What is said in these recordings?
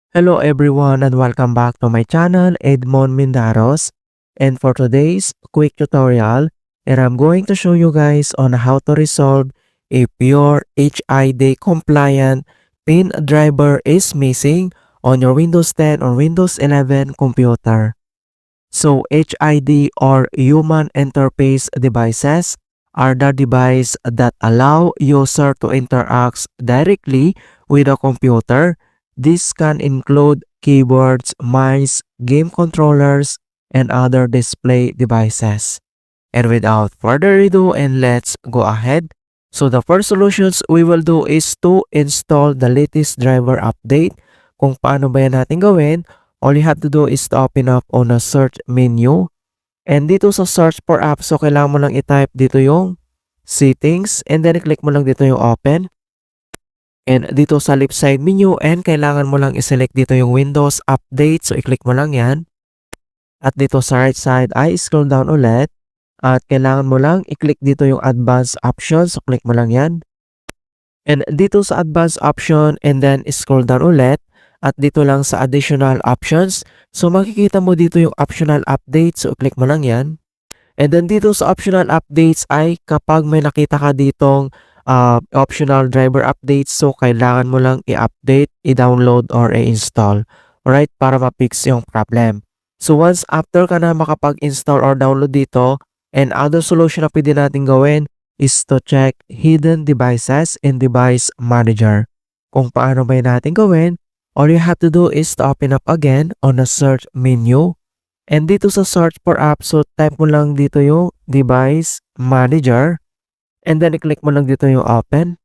Hello everyone and welcome back to my channel, Edmund Mindaros. And for today's quick tutorial, I'm going to show you guys on how to resolve a pure HID compliant pin driver is missing on your Windows 10 or Windows 11 computer. So HID or Human Interface Devices are the devices that allow user to interact directly with a computer. This can include keyboards, mice, game controllers, and other display devices. And without further ado, and let's go ahead. So the first solutions we will do is to install the latest driver update. Kung paano ba yan natin gawin, all you have to do is to open up on a search menu. And dito sa search for apps, so kailangan mo lang i-type dito yung settings and then i-click mo lang dito yung open. And dito sa left side menu and kailangan mo lang i-select dito yung Windows Update. So i-click mo lang yan. At dito sa right side ay scroll down ulit. At kailangan mo lang i-click dito yung Advanced Options. So click mo lang yan. And dito sa Advanced Option and then scroll down ulit. At dito lang sa Additional Options. So makikita mo dito yung Optional Update. So click mo lang yan. And then dito sa Optional Updates ay kapag may nakita ka ditong optional driver updates, so kailangan mo lang i-update, i-download, or i-install. Alright? Para ma-fix yung problem. So once after ka na makapag-install or download dito, and other solution na pwede natin gawin is to check hidden devices in device manager. Kung paano ba natin gawin, all you have to do is to open up again on the search menu. And dito sa search for apps, so type mo lang dito yung device manager. And then i-click mo lang dito yung open.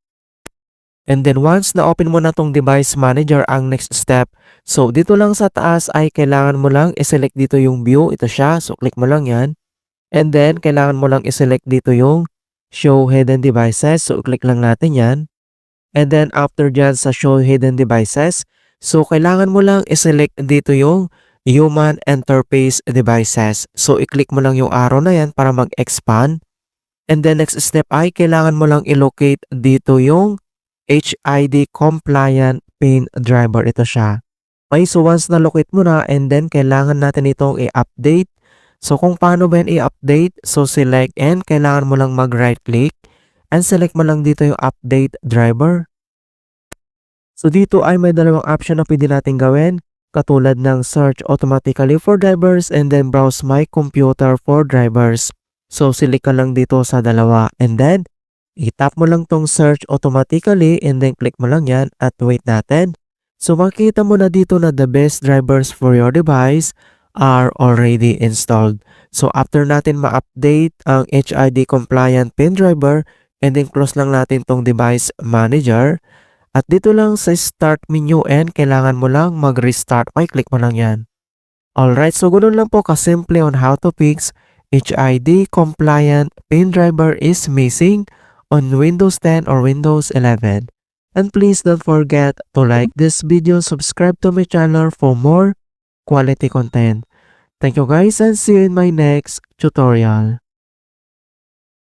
And then once na-open mo na tong device manager, ang next step, so dito lang sa taas ay kailangan mo lang i-select dito yung view. Ito siya. So click mo lang yan. And then kailangan mo lang i-select dito yung show hidden devices. So click lang natin yan. And then after dyan sa show hidden devices, so kailangan mo lang i-select dito yung Human Interface Devices. So i-click mo lang yung arrow na yan para mag-expand. And then next step ay kailangan mo lang i-locate dito yung HID compliant pin driver. Ito siya. Okay, so once na-locate mo na and then kailangan natin itong i-update. So kung paano ba yan i-update, so select and kailangan mo lang mag-right click and select mo lang dito yung update driver. So dito ay may dalawang option na pwede natin gawin. Katulad ng search automatically for drivers and then browse my computer for drivers. So, select ka lang dito sa dalawa and then i-tap mo lang tong search automatically and then click mo lang yan at wait natin. So, makikita mo na dito na the best drivers for your device are already installed. So, after natin ma-update ang HID compliant pin driver and then close lang natin tong device manager. At dito lang sa start menu and kailangan mo lang mag-restart. Okay, click mo lang yan. Alright, so ganoon lang po kasimple on how to fix HID compliant pin driver is missing on Windows 10 or Windows 11. And please don't forget to like this video, subscribe to my channel for more quality content. Thank you guys and see you in my next tutorial.